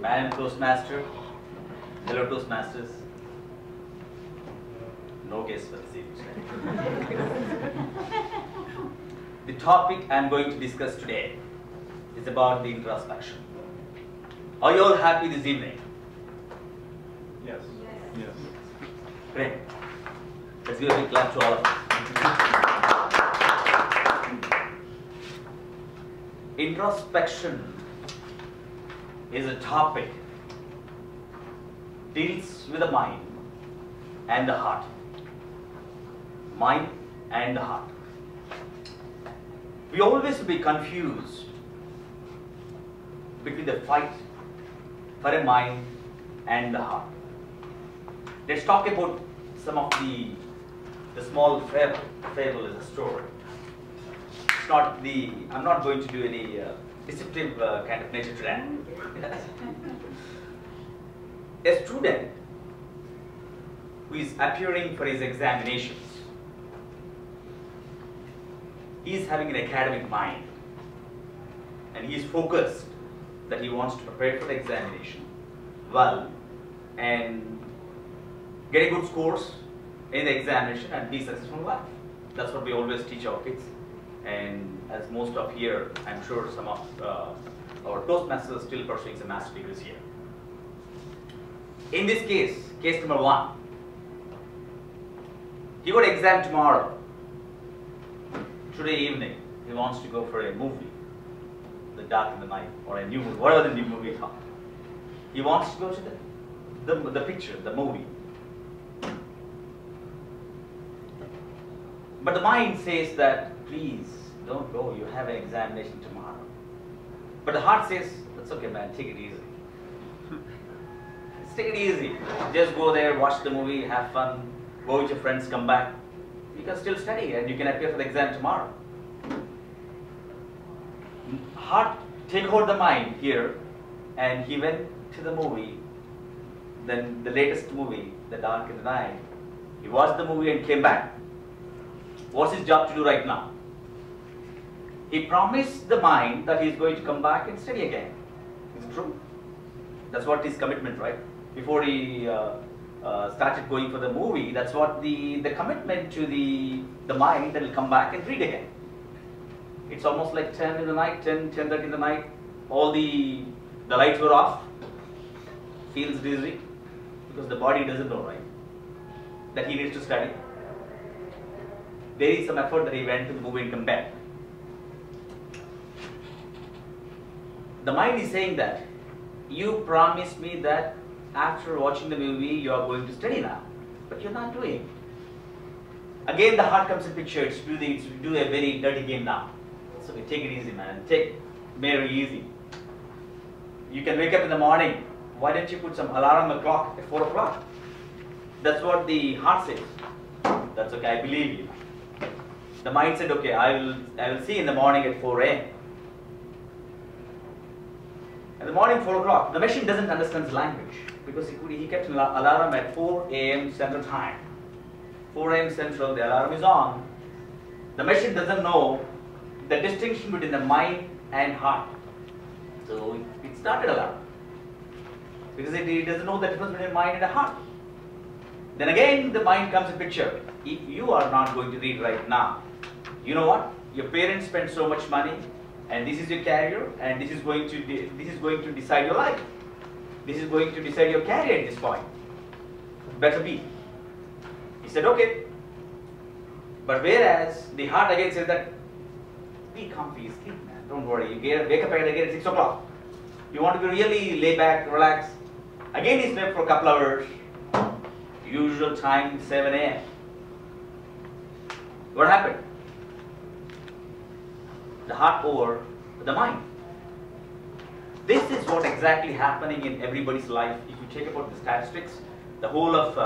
I am Toastmaster. Hello, Toastmasters. No case for the series. The topic I am going to discuss today is about the introspection. Are you all happy this evening? Yes. Yes. Great. Let's give a big clap to all of us. Introspection is a topic deals with the mind and the heart. Mind and the heart. We always be confused between the fight for a mind and the heart. Let's talk about some of the small fable. Fable is a story. It's not the. I'm not going to do any deceptive kind of nature today. A student who is appearing for his examinations, he is having an academic mind, and he is focused that he wants to prepare for the examination well and get a good scores in the examination and be successful in life. That's what we always teach our kids. And as most of here, I'm sure some of our Toastmasters are still pursuing some master degrees here. In this case number 1, he got an exam tomorrow. Today evening, he wants to go for a movie, The Dark in the Night, or a new movie, whatever the new movie is called. He wants to go to the picture, the movie. But the mind says that, please, don't go, you have an examination tomorrow. But the heart says, that's okay man, take it easy. Just take it easy. Just go there, watch the movie, have fun, go with your friends, come back. You can still study and you can appear for the exam tomorrow. Heart take hold of the mind here, and he went to the movie, then the latest movie, The Dark in the Night. He watched the movie and came back. What's his job to do right now? He promised the mind that he is going to come back and study again. Is it true? That's what his commitment, right? Before he started going for the movie, that's what the commitment to the mind that will come back and read again. It's almost like 10 in the night, 10:30 in the night. All the lights were off. Feels dizzy because the body doesn't know, right? That he needs to study. There is some effort that he went to the movie and come back. The mind is saying that you promised me that after watching the movie you are going to study now, but you're not doing. Again the heart comes in picture. It's do a very dirty game now. So we take it easy, man. Take very easy. You can wake up in the morning. Why don't you put some alarm clock at 4 o'clock? That's what the heart says. That's okay, I believe you. The mind said, okay, I will see in the morning at 4 a.m. In the morning, 4 o'clock. The machine doesn't understand the language because he kept an alarm at 4 a.m. Central Time. 4 a.m. Central, the alarm is on. The machine doesn't know the distinction between the mind and heart. So it started alarm because it doesn't know the difference between mind and a heart. Then again, the mind comes in picture. If you are not going to read right now, you know what? Your parents spent so much money, and this is your career, and this is going to decide your life. This is going to decide your career at this point. Better be. He said, okay. But whereas the heart again says that, be comfy, sleep, man. Don't worry. You wake up again at 6 o'clock. You want to be really lay back, relax. Again, he slept for a couple hours. Usual time 7 a.m. What happened? The heart over the mind. This is what exactly happening in everybody's life. If you take about the statistics, the whole of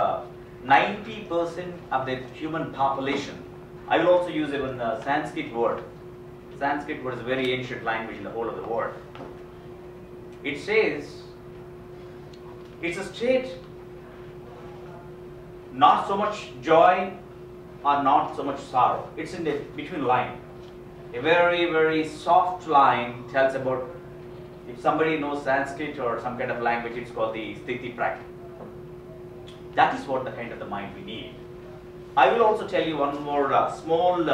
90% of the human population. I will also use even a Sanskrit word. Sanskrit word is a very ancient language in the whole of the world. It says it's a state not so much joy or not so much sorrow. It's in the between line. A very, very soft line tells about If somebody knows Sanskrit or some kind of language, it's called the sthiti prajna. That is what the kind of the mind we need. I will also tell you one more small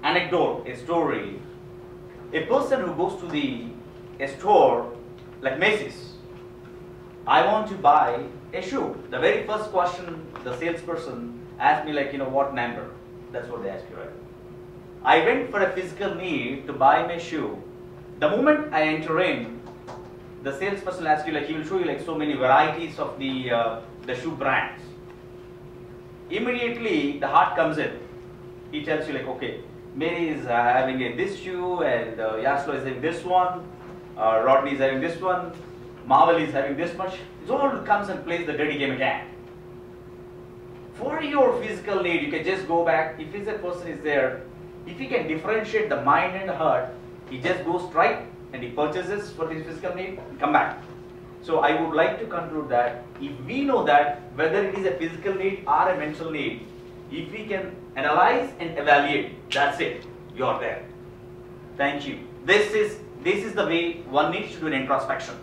anecdote, a story. A person who goes to a store like Macy's, I want to buy a shoe. The very first question the salesperson asked me, like, what number? That's what they ask you, right? I went for a physical need to buy my shoe. The moment I enter in, the salesperson asks you, like, he will show you like so many varieties of the shoe brands. Immediately the heart comes in. He tells you, like, okay, Mary is having this shoe, and Yaslo is having this one, Rodney is having this one, Marvel is having this much. It all comes and plays the dirty game again. For your physical need, you can just go back. If a person is there, if he can differentiate the mind and the heart, he just goes right and he purchases for his physical need and come back. So I would like to conclude that if we know that whether it is a physical need or a mental need, if we can analyze and evaluate, that's it. You are there. Thank you. This is the way one needs to do an introspection.